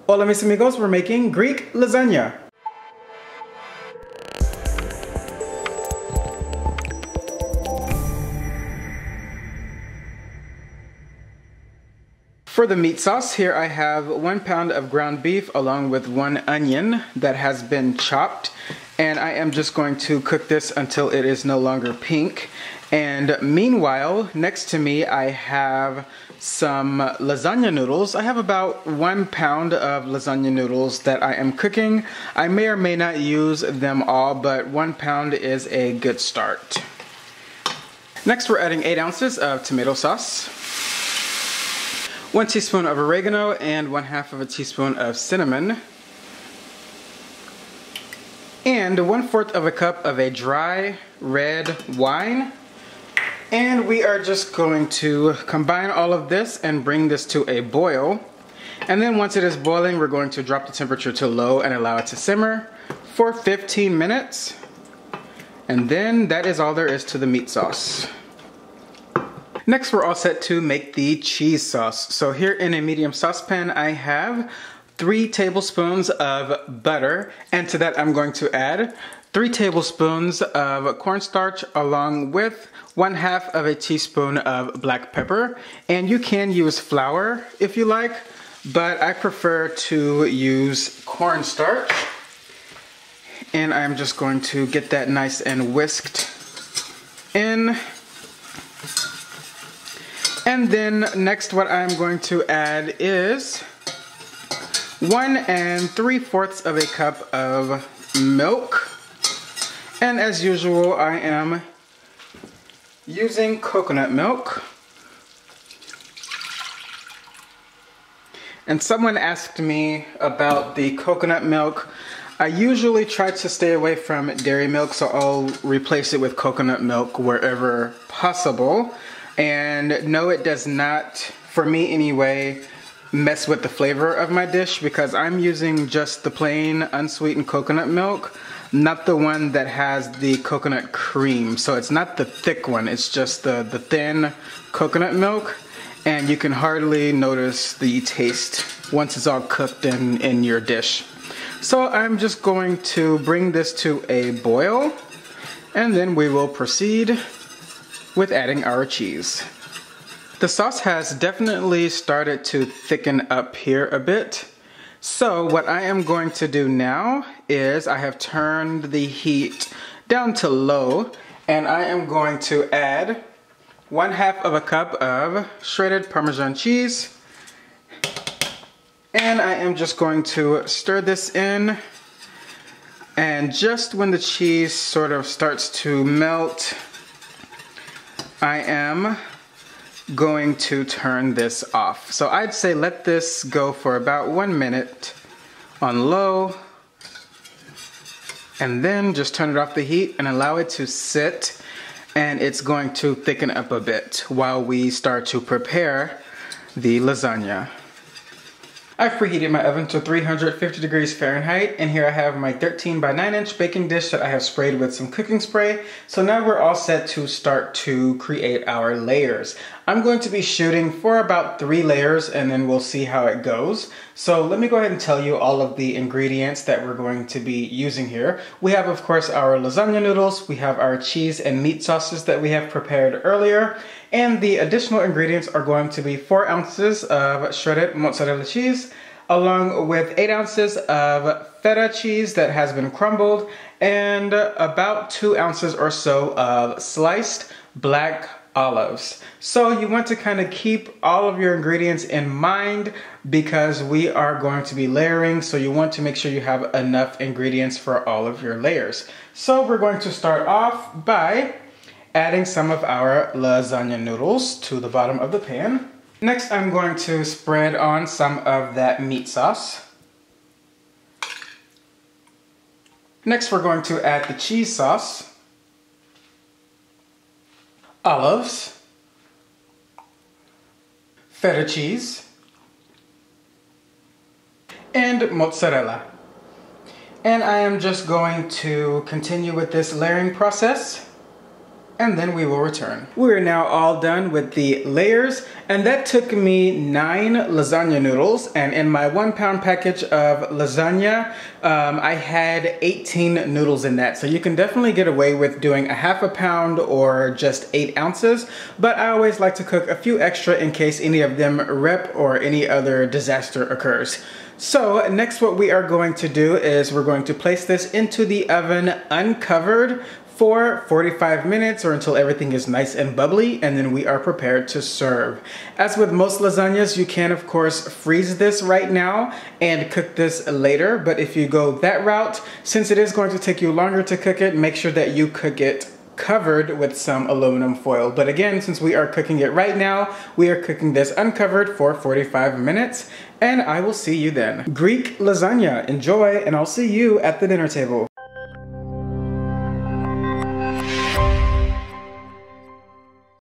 Hola mis amigos, we're making Greek lasagna. For the meat sauce, here I have 1 pound of ground beef along with 1 onion that has been chopped. And I am just going to cook this until it is no longer pink. And meanwhile, next to me I have some lasagna noodles. I have about 1 pound of lasagna noodles that I am cooking. I may or may not use them all, but 1 pound is a good start. Next we're adding 8 ounces of tomato sauce, 1 teaspoon of oregano, and 1/2 of a teaspoon of cinnamon, and 1/4 of a cup of a dry red wine. And we are just going to combine all of this and bring this to a boil. And then once it is boiling, we're going to drop the temperature to low and allow it to simmer for 15 minutes. And then that is all there is to the meat sauce. Next, we're all set to make the cheese sauce. So here in a medium saucepan, I have 3 tablespoons of butter, and to that I'm going to add 3 tablespoons of cornstarch along with 1/2 of a teaspoon of black pepper. And you can use flour if you like, but I prefer to use cornstarch. And I'm just going to get that nice and whisked in. And then next what I'm going to add is 1 3/4 of a cup of milk. And as usual, I am using coconut milk. And someone asked me about the coconut milk. I usually try to stay away from dairy milk, so I'll replace it with coconut milk wherever possible. And no, it does not, for me anyway, mess with the flavor of my dish because I'm using just the plain unsweetened coconut milk, not the one that has the coconut cream. So it's not the thick one, it's just the thin coconut milk, and you can hardly notice the taste once it's all cooked in your dish. So I'm just going to bring this to a boil, and then we will proceed with adding our cheese. The sauce has definitely started to thicken up here a bit. So what I am going to do now is I have turned the heat down to low, and I am going to add 1/2 of a cup of shredded Parmesan cheese. And I am just going to stir this in. And just when the cheese sort of starts to melt, I am going to turn this off. So I'd say let this go for about 1 minute on low, and then just turn it off the heat and allow it to sit, and it's going to thicken up a bit while we start to prepare the lasagna. I've preheated my oven to 350 degrees Fahrenheit, and here I have my 13 by 9 inch baking dish that I have sprayed with some cooking spray. So now we're all set to start to create our layers. I'm going to be shooting for about 3 layers, and then we'll see how it goes. So let me go ahead and tell you all of the ingredients that we're going to be using here. We have, of course, our lasagna noodles, we have our cheese and meat sauces that we have prepared earlier, and the additional ingredients are going to be 4 ounces of shredded mozzarella cheese, along with 8 ounces of feta cheese that has been crumbled, and about 2 ounces or so of sliced black olives. So you want to kind of keep all of your ingredients in mind because we are going to be layering, so you want to make sure you have enough ingredients for all of your layers. So we're going to start off by adding some of our lasagna noodles to the bottom of the pan. Next, I'm going to spread on some of that meat sauce. Next, we're going to add the cheese sauce, olives, feta cheese, and mozzarella. And I am just going to continue with this layering process. and then we will return. We're now all done with the layers, and that took me 9 lasagna noodles, and in my 1 pound package of lasagna, I had 18 noodles in that. So you can definitely get away with doing a half a pound or just 8 ounces, but I always like to cook a few extra in case any of them rip or any other disaster occurs. So next what we are going to do is we're going to place this into the oven uncovered for 45 minutes or until everything is nice and bubbly, and then we are prepared to serve. As with most lasagnas, you can of course freeze this right now and cook this later, but if you go that route, since it is going to take you longer to cook it, make sure that you cook it covered with some aluminum foil. But again, since we are cooking it right now, we are cooking this uncovered for 45 minutes, and I will see you then. Greek lasagna, enjoy, and I'll see you at the dinner table.